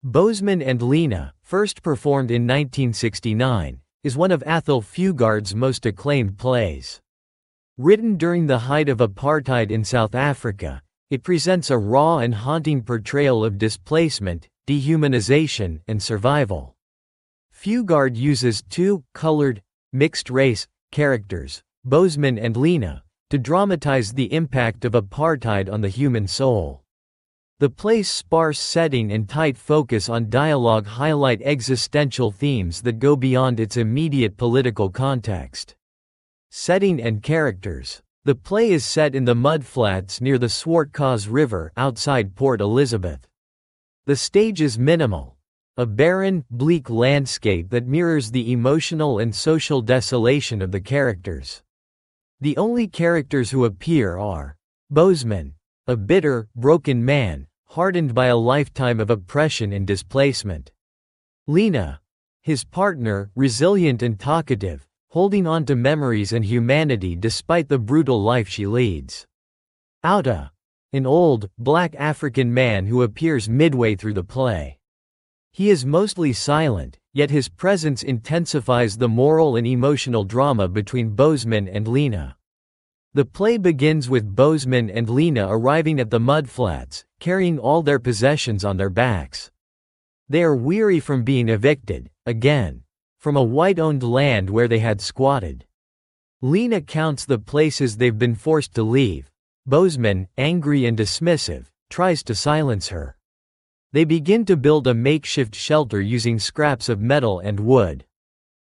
Boesman and Lena, first performed in 1969, is one of Athol Fugard's most acclaimed plays. Written during the height of apartheid in South Africa, it presents a raw and haunting portrayal of displacement, dehumanization, and survival. Fugard uses two colored, mixed-race characters, Boesman and Lena, to dramatize the impact of apartheid on the human soul. The play's sparse setting and tight focus on dialogue highlight existential themes that go beyond its immediate political context. Setting and characters. The play is set in the mudflats near the Swartkos River outside Port Elizabeth. The stage is minimal, a barren, bleak landscape that mirrors the emotional and social desolation of the characters. The only characters who appear are Boesman, a bitter, broken man, hardened by a lifetime of oppression and displacement. Lena, his partner, resilient and talkative, holding on to memories and humanity despite the brutal life she leads. Athol, an old, black African man who appears midway through the play. He is mostly silent, yet his presence intensifies the moral and emotional drama between Boesman and Lena. The play begins with Boesman and Lena arriving at the mudflats, carrying all their possessions on their backs. They are weary from being evicted, again, from a white-owned land where they had squatted. Lena counts the places they've been forced to leave. Boesman, angry and dismissive, tries to silence her. They begin to build a makeshift shelter using scraps of metal and wood.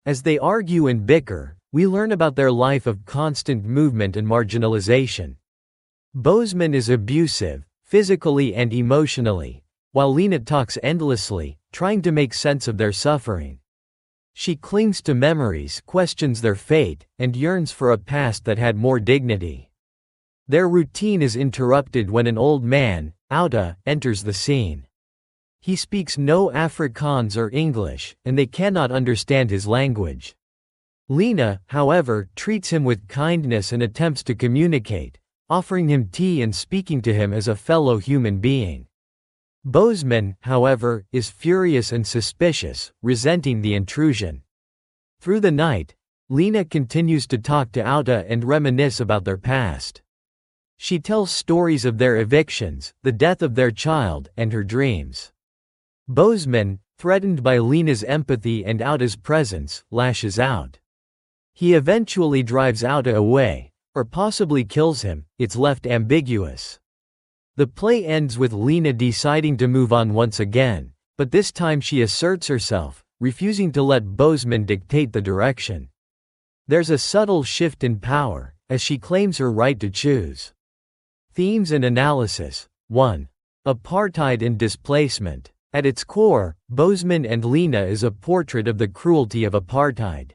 As they argue and bicker, we learn about their life of constant movement and marginalization. Boesman is abusive, physically and emotionally, while Lena talks endlessly, trying to make sense of their suffering. She clings to memories, questions their fate, and yearns for a past that had more dignity. Their routine is interrupted when an old man, Athol, enters the scene. He speaks no Afrikaans or English, and they cannot understand his language. Lena, however, treats him with kindness and attempts to communicate, offering him tea and speaking to him as a fellow human being. Boesman, however, is furious and suspicious, resenting the intrusion. Through the night, Lena continues to talk to Athol and reminisce about their past. She tells stories of their evictions, the death of their child, and her dreams. Boesman, threatened by Lena's empathy and Athol's presence, lashes out. He eventually drives Athol away, or possibly kills him. It's left ambiguous. The play ends with Lena deciding to move on once again, but this time she asserts herself, refusing to let Boesman dictate the direction. There's a subtle shift in power, as she claims her right to choose. Themes and analysis. 1. Apartheid and displacement. At its core, Boesman and Lena is a portrait of the cruelty of apartheid.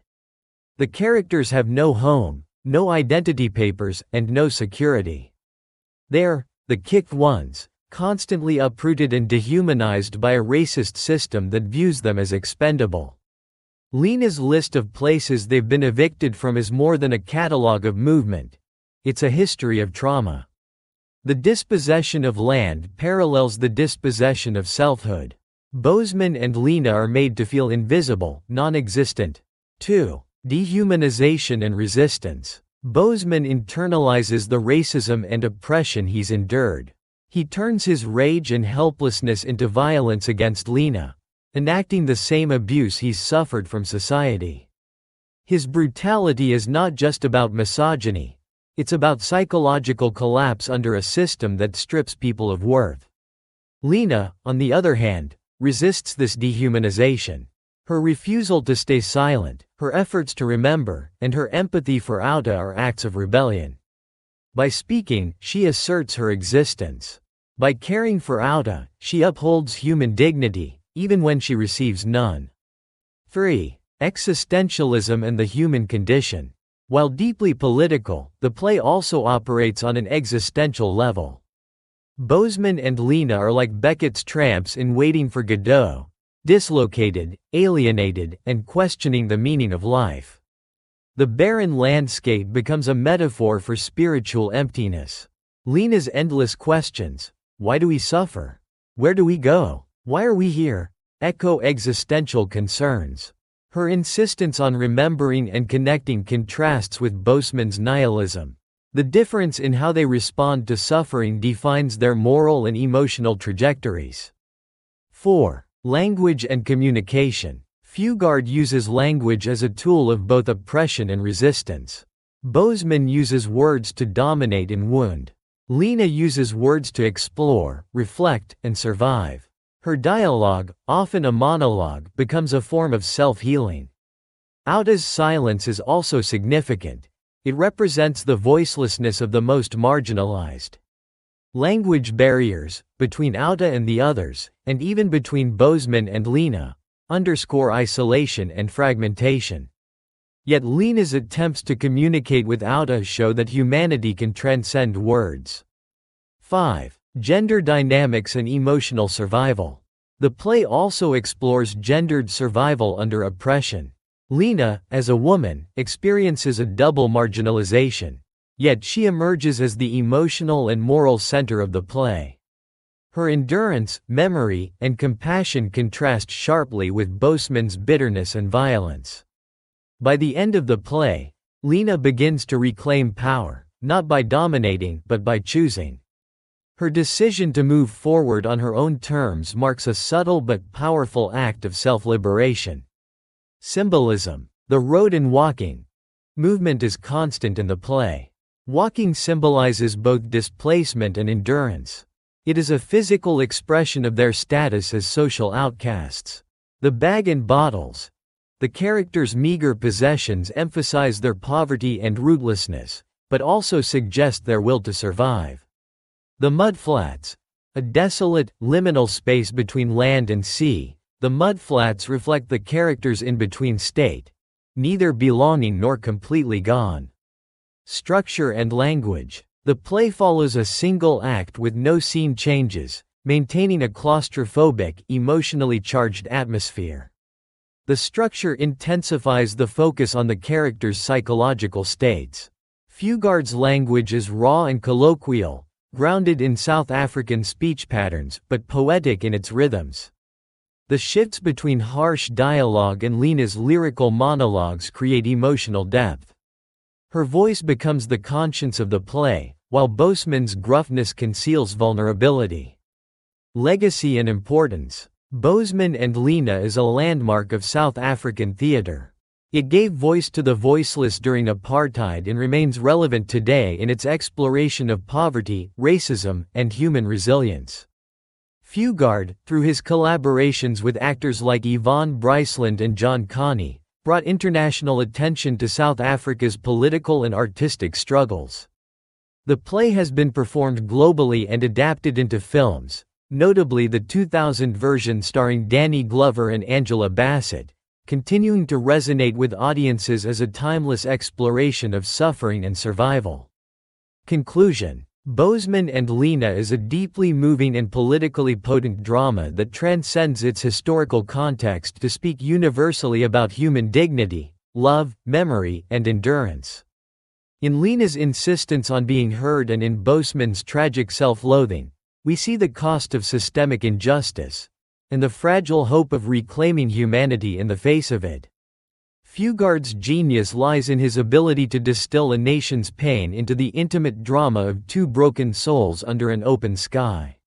The characters have no home, no identity papers, and no security. They're the kicked ones, constantly uprooted and dehumanized by a racist system that views them as expendable. Lena's list of places they've been evicted from is more than a catalogue of movement. It's a history of trauma. The dispossession of land parallels the dispossession of selfhood. Boesman and Lena are made to feel invisible, non-existent. 2. Dehumanization and resistance. Boesman internalizes the racism and oppression he's endured. He turns his rage and helplessness into violence against Lena, enacting the same abuse he's suffered from society. His brutality is not just about misogyny, it's about psychological collapse under a system that strips people of worth. Lena, on the other hand, resists this dehumanization. Her refusal to stay silent, her efforts to remember, and her empathy for Athol are acts of rebellion. By speaking, she asserts her existence. By caring for Athol, she upholds human dignity, even when she receives none. 3. Existentialism and the human condition. While deeply political, the play also operates on an existential level. Boesman and Lena are like Beckett's tramps in Waiting for Godot, dislocated, alienated, and questioning the meaning of life. The barren landscape becomes a metaphor for spiritual emptiness. Lena's endless questions: why do we suffer? Where do we go? Why are we here? Echo existential concerns. Her insistence on remembering and connecting contrasts with Boesman's nihilism. The difference in how they respond to suffering defines their moral and emotional trajectories. 4. Language and communication. Fugard uses language as a tool of both oppression and resistance. Boesman uses words to dominate and wound. Lena uses words to explore, reflect, and survive. Her dialogue, often a monologue, becomes a form of self-healing. Auta's silence is also significant. It represents the voicelessness of the most marginalized. Language barriers, between Auta and the others, and even between Boesman and Lena, underscore isolation and fragmentation. Yet Lena's attempts to communicate with Auta show that humanity can transcend words. 5. Gender dynamics and emotional survival. The play also explores gendered survival under oppression. Lena, as a woman, experiences a double marginalization. Yet she emerges as the emotional and moral center of the play. Her endurance, memory, and compassion contrast sharply with Boesman's bitterness and violence. By the end of the play, Lena begins to reclaim power, not by dominating but by choosing. Her decision to move forward on her own terms marks a subtle but powerful act of self-liberation. Symbolism. The road in walking. Movement is constant in the play. Walking symbolizes both displacement and endurance. It is a physical expression of their status as social outcasts. The bag and bottles. The characters' meager possessions emphasize their poverty and rootlessness, but also suggest their will to survive. The mudflats. A desolate, liminal space between land and sea, the mudflats reflect the characters' in-between state, neither belonging nor completely gone. Structure and language. The play follows a single act with no scene changes, maintaining a claustrophobic, emotionally charged atmosphere. The structure intensifies the focus on the characters' psychological states. Fugard's language is raw and colloquial, grounded in South African speech patterns, but poetic in its rhythms. The shifts between harsh dialogue and Lena's lyrical monologues create emotional depth. Her voice becomes the conscience of the play, while Boesman's gruffness conceals vulnerability. Legacy and importance. Boesman and Lena is a landmark of South African theatre. It gave voice to the voiceless during apartheid and remains relevant today in its exploration of poverty, racism, and human resilience. Fugard, through his collaborations with actors like Yvonne Bryceland and John Connie, brought international attention to South Africa's political and artistic struggles. The play has been performed globally and adapted into films, notably the 2000 version starring Danny Glover and Angela Bassett, continuing to resonate with audiences as a timeless exploration of suffering and survival. Conclusion. Boesman and Lena is a deeply moving and politically potent drama that transcends its historical context to speak universally about human dignity, love, memory, and endurance. In Lena's insistence on being heard and in Boesman's tragic self-loathing, we see the cost of systemic injustice, and the fragile hope of reclaiming humanity in the face of it. Fugard's genius lies in his ability to distill a nation's pain into the intimate drama of two broken souls under an open sky.